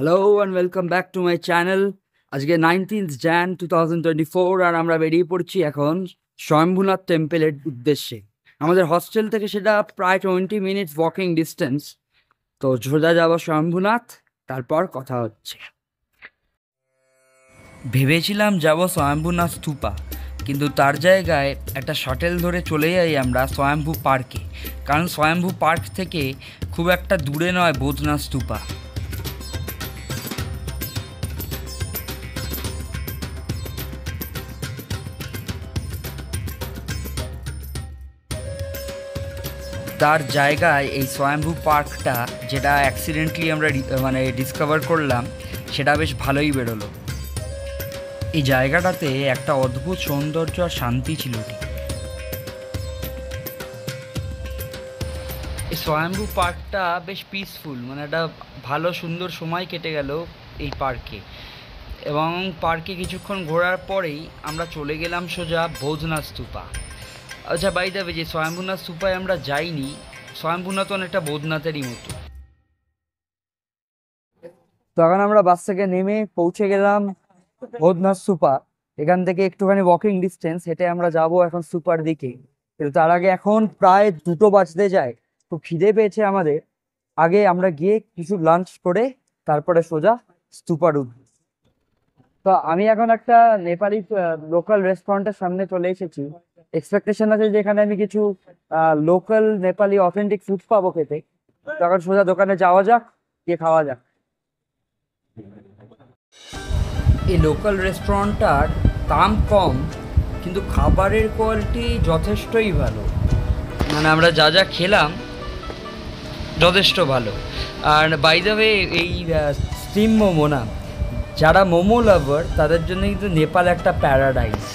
Hello and welcome back to my channel. আজকে 19th Jan 2024 আর আমরা বেরিয়ে পড়ছি এখন স্বয়ম্ভূনাথ টেম্পলের উদ্দেশ্যে। আমাদের হস্টেল থেকে সেটা প্রায় 20 মিনিটস ওয়াকিং ডিস্টেন্স। তো সোজা যাবো স্বয়ম্ভূনাথ, তারপর কথা হচ্ছে। ভেবেছিলাম যাব স্বয়ম্ভূনাথ স্তূপা, কিন্তু তার জায়গায় একটা শাটেল ধরে চলে যাই আমরা স্বয়ম্ভূ পার্কে, কারণ স্বয়ম্ভূ পার্ক থেকে খুব একটা দূরে নয় বোধনাথ স্তূপা। তার জায়গায় এই স্বয়ম্ভূ পার্কটা, যেটা অ্যাক্সিডেন্টলি আমরা ডিসকভার করলাম, সেটা বেশ ভালোই বেরোলো। এই জায়গাটাতে একটা অদ্ভুত সৌন্দর্য আর শান্তি ছিল। এই স্বয়ম্ভূ পার্কটা বেশ পিসফুল, একটা ভালো সুন্দর সময় কেটে গেল এই পার্কে। এবং পার্কে কিছুক্ষণ ঘোরার পরেই আমরা চলে গেলাম সোজা বৌদ্ধনাথ স্তূপা। আচ্ছা, বাই দ্য ওয়ে, যে স্বয়ম্ভূনাথ স্তূপায় আমরা যাইনি, স্বয়ম্ভূনাথ অনেকটা বৌদ্ধনাথেরই মতো। তখন আমরা বাস থেকে নেমে পৌঁছে গেলাম বৌদ্ধনাথ স্তূপা। এখান থেকে একটুখানি ওয়াকিং ডিস্টেন্স, হেঁটে আমরা যাব এখন স্তূপার দিকে। কিন্তু তার আগে এখন প্রায় 2টো বাজতে যায়, খুব খিদে পেয়েছে আমাদের। আগে আমরা গিয়ে কিছু লাঞ্চ করে তারপরে সোজা স্তূপার উঠব। তো আমি এখন একটা নেপালি লোকাল রেস্টুরেন্টের সামনে চলে এসেছি। এক্সপেকটেশন আছে যে এখানে আমি কিছু লোকাল নেপালি অথেন্টিক ফুড পাবো খেতে। তখন সোজা দোকানে যাওয়া যাক, গিয়ে খাওয়া যাক। এই লোকাল রেস্টুরেন্টটার দাম কম, কিন্তু খাবারের কোয়ালিটি যথেষ্টই ভালো। আমরা যা যা খেলাম যথেষ্ট ভালো। আর বাই দ্য ওয়ে, এই স্টিম মোমো না, যারা মোমো লাভার তাদের জন্য কিন্তু নেপাল একটা প্যারাডাইস।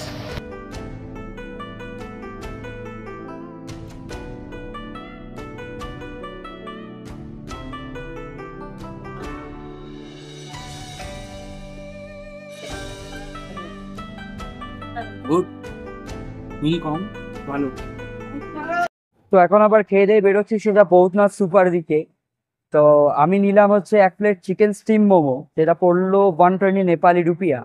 ভালো। তো এখন আবার খেয়ে দিয়ে বেরোচ্ছি সেটা বৌদ্ধনাথ স্তূপার দিকে। তো আমি নিলাম হচ্ছে 1 প্লেট চিকেন স্টিম মোমো, যেটা পড়লো 120 নেপালি রুপিয়া।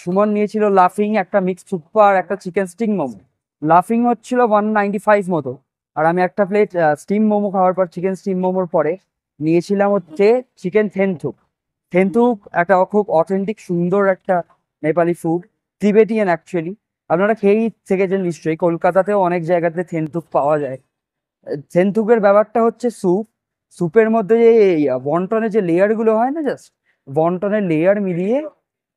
সুমন নিয়েছিল লাফিং, একটা মিক্সড সুপ্পা আর একটা চিকেন স্টিম মোমো। লাফিং হচ্ছিল 195 মতো। আর আমি একটা প্লেট স্টিম মোমো খাওয়ার পর, চিকেন স্টিম মোমোর পরে নিয়েছিলাম হচ্ছে চিকেন থেন্থুক। থেন্থুক একটা খুব অথেন্টিক সুন্দর একটা নেপালি ফুড, তিবেটিয়ান অ্যাকচুয়ালি। আপনারা খেয়েই থেকেছেন নিশ্চয়ই, কলকাতাতেও অনেক জায়গাতে থেন্থুক পাওয়া যায়। থেন্থুকের ব্যাপারটা হচ্ছে স্যুপের মধ্যে যে বন্টনের যে লেয়ারগুলো হয় না, জাস্ট বন্টনের লেয়ার মিলিয়ে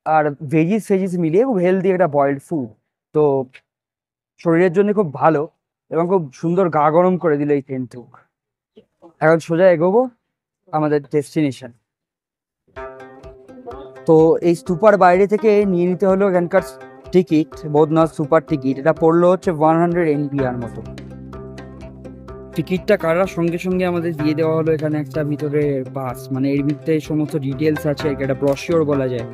আর ভেজিস মিলিয়ে খুব হেলদি একটা বয়েলড ফুড। তো শরীরের জন্য খুব ভালো এবং খুব সুন্দর গা গরম করে দিল এই থেন্থুক। এখন সোজা এগোবো আমাদের ডেস্টিনেশন। তো এই স্তূপার বাইরে থেকে নিয়ে নিতে হলো এখানকার টিকিট, বৌদ্ধনাথ স্তূপার টিকিট। এটা পড়লো হচ্ছে 100 NPR মতো। টিকিটটা কাটার সঙ্গে সঙ্গে আমাদের দিয়ে দেওয়া হলো এখানে একটা ভিতরে পাস, এর ভিতরে সমস্ত ডিটেলস আছে, একটা ব্রশিওর বলা যায়,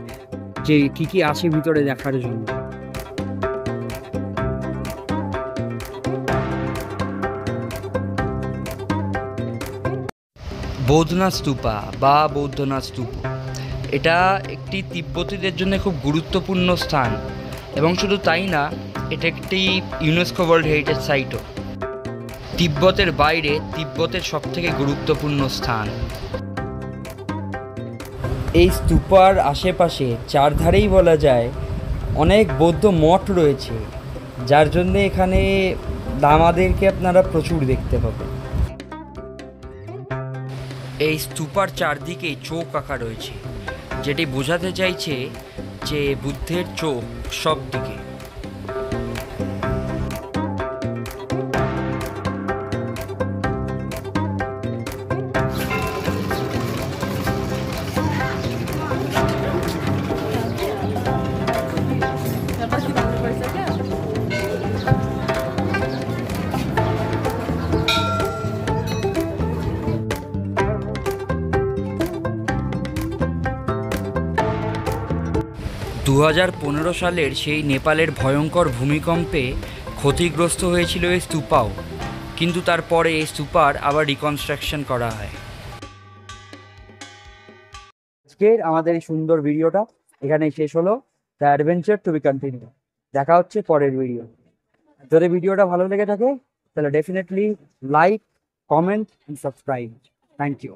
যে কি কি আছে ভিতরে দেখার জন্য। বৌদ্ধনাথ স্তূপা বা বৌদ্ধনাথ স্তূপ, এটা একটি তিব্বতীদের জন্য খুব গুরুত্বপূর্ণ স্থান। এবং শুধু তাই না, এটা একটি ইউনেস্কো ওয়ার্ল্ড হেরিটেজ সাইটও। তিব্বতের বাইরে তিব্বতের সবথেকে গুরুত্বপূর্ণ স্থান। এই স্তূপার আশেপাশে চারধারেই বলা যায় অনেক বৌদ্ধ মঠ রয়েছে, যার জন্য এখানে লামাদেরকে আপনারা প্রচুর দেখতে পাবেন। এই স্তূপার চারদিকে চোখ আঁকা রয়েছে, যেটি বোঝাতে চাইছে যে বুদ্ধের চোখ সব দিকে। 2015 সালের সেই নেপালের ভয়ঙ্কর ভূমিকম্পে ক্ষতিগ্রস্ত হয়েছিল এই স্তূপাও, কিন্তু তারপরে এই স্তূপার আবার রিকনস্ট্রাকশন করা হয়। আজকের আমাদের এই সুন্দর ভিডিওটা এখানেই শেষ হলো। The adventure to be continue. দেখা হচ্ছে পরের ভিডিও। যদি ভিডিওটা ভালো লেগে থাকে তাহলে definitely like, comment and subscribe. Thank you.